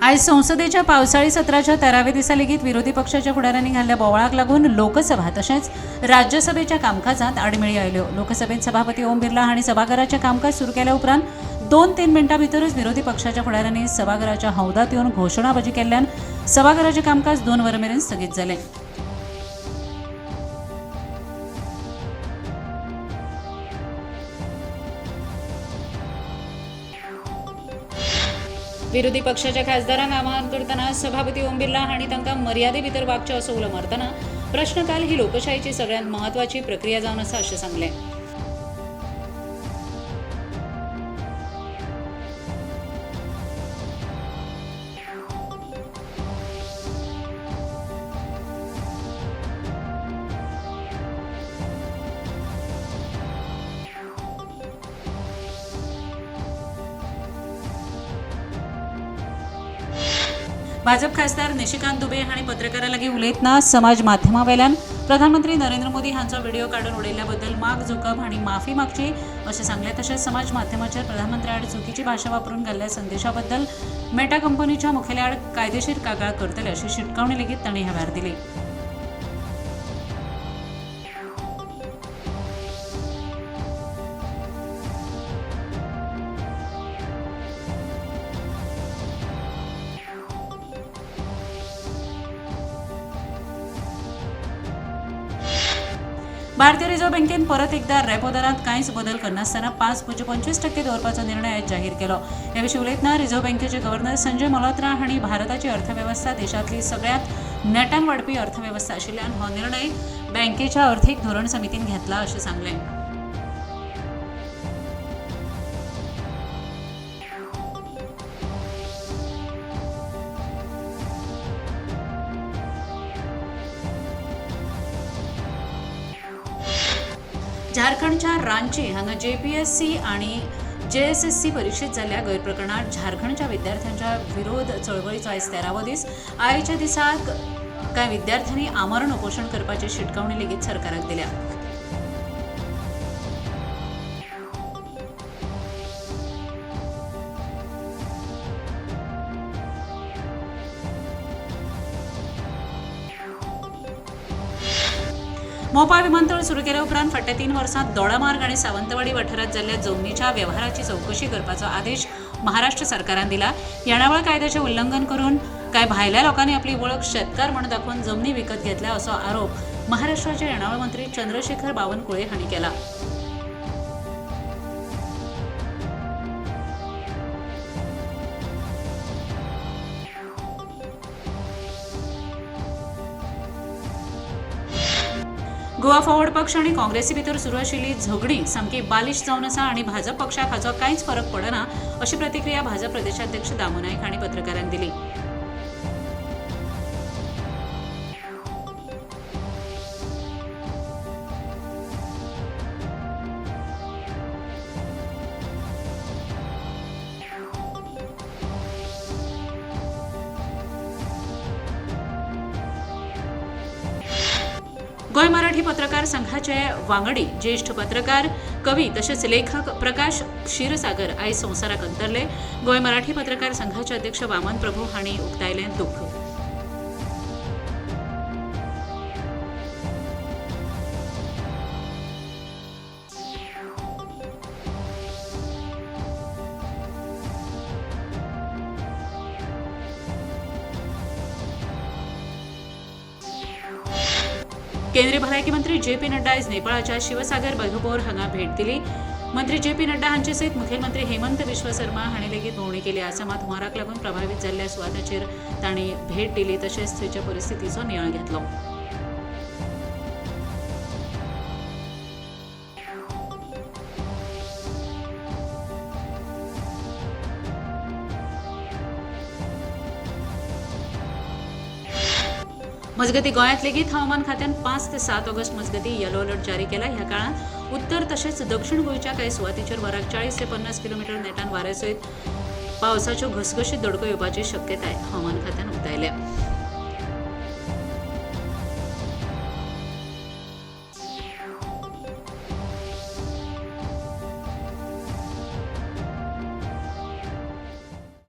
आज संसदेच्या पावसाळी सत्राच्या 13व्या दिसा लेगीत विरोधी पक्षाच्या फुडाऱ्यांनी घाल्ल्या बोवाळाक लागून लोकसभा तशेंच राज्यसभेच्या कामकाजात आडमेळी आयल्यो। लोकसभेत सभापती ओम बिर्ला हांणी सभाघराचें कामकाज सुरू केल्या उपरांत 2-3 मिनटां भितरच विरोधी पक्षाच्या फुडाऱ्यांनी सभाघराच्या हौदात येवन घोशणाबाजी केल्ल्यान सभाघराचें कामकाज 2 वरां मेरेन स्थगीत जालें। विरोधी पक्षाच्या खासदारांक आवाहन करतना सभापती ओम बिर्ला हांणी तांकां मर्यादे भितर वागचें असो उलो मारतना प्रश्नकाल ही लोकशायेची सगळ्यांत म्हत्वाची प्रक्रिया जावन आसा अशें सांगलें। भाजप खासदार निशिकांत दुबे हांणी पत्रकारां लागीं उलयतना समाज माध्यमां वेल्यान प्रधानमंत्री नरेंद्र मोदी हांचो व्हिडिओ काडून उडयल्ल्या बद्दल माग झुकप हांणी माफी मागची अशें सांगलें। तशेंच समाज माध्यमाचेर प्रधानमंत्र्या आड चुकीची भाशा वापरून घाल्ल्या संदेशा बद्दल मेटा कंपनीच्या मुखेल्या आड कायदेशीर कागाळ करतले अशी शिटकावणी लेगीत तांणी ह्या वेळार दिली। भारतीय रिझर्व्ह बँकेन परत एकदा रेपो दरात कांयच बदल करनासतना 5.25% दवरपाचो निर्णय आज जाहीर केलो। ह्या विशीं उलयतना रिझर्व्ह बँकेचे गव्हर्नर संजय मल्होत्रा हांणी भारताची अर्थवेवस्था देशांतली सगळ्यांत नेटान वाडपी अर्थवेवस्था आशिल्ल्यान हो निर्णय बँकेच्या अर्थीक धोरण समितीन घेतला अशें सांगलें। झारखंडच्या रांची हांगा JPSC आणि JSSC परीक्षेत जाल्ल्या गैरप्रकरणात झारखंडच्या विद्यार्थ्यांच्या विरोध चळवळीचो आयज 13वो दीस। आयच्या दिसाक कांय विद्यार्थ्यांनी आमरण उपोशण करपाची शिटकावणी लेगीत सरकाराक दिल्या। मोपा विमानतळ सुरू केल्या उपरांत फाटल्या 3 वर्सांत दोडामार्ग आणि सावंतवाडी वाठारात जाल्ल्या जमनीच्या वेव्हाराची चौकशी करपाचो आदेश महाराष्ट्र सरकारान दिला। येणावळ कायद्याचें उल्लंघन करून कांय भायल्या लोकांनी आपली वळख शेतकार म्हूण दाखोवन जमनी विकत घेतल्या असो आरोप महाराष्ट्राचे येणावळ मंत्री चंद्रशेखर बावनकुळे हांणी केला। गोवा फॉरवर्ड पक्ष आणि काँग्रेसी भितर सुरू आशिल्ली झगडी सामकी बालिश जावन आसा आणि भाजप पक्षाक हाचो कांयच फरक पडना अशी प्रतिक्रिया भाजप प्रदेशाध्यक्ष दामू नायक हांणी पत्रकारांक दिली। गोय मराठी पत्रकार संघाचे वांगडी ज्येष्ठ पत्रकार कवी तसेच लेखक प्रकाश क्षीरसागर आयज संवसाराक अंतरले। गोय मराठी पत्रकार संघाचे अध्यक्ष वामन प्रभू हांणी उक्तायलें दुख्ख। केंद्रीय भलायकी मंत्री JP नड्डा आयज नेपाळाच्या शिवसागर बघपोर हांगा भेट दिली। मंत्री JP नड्डा हांचे सयत मुखेलमंत्री हेमंत बिस्व शर्मा हांणी लेगीत भोंवडी केली। आसामांत हुंवाराक लागून प्रभावित जाल्ल्या सुवातांचेर तांणी भेट दिली तशेंच थंयच्या परिस्थितीचो नियाळ घेतलो। मजगती गोंयांत लेगीत हवामान खात्यान 5 ते 7 ऑगस्ट मजगती येलो अलर्ट जारी केला। ह्या काळात उत्तर तशेंच दक्षिण गोंयच्या कांय सुवातींचेर वराक 40 ते 50 किलोमीटर नेटान वाऱ्या सयत पावसाच्यो घसघशीत दडको येवपाची शक्यताय हवामान खात्यान उक्तायल्या।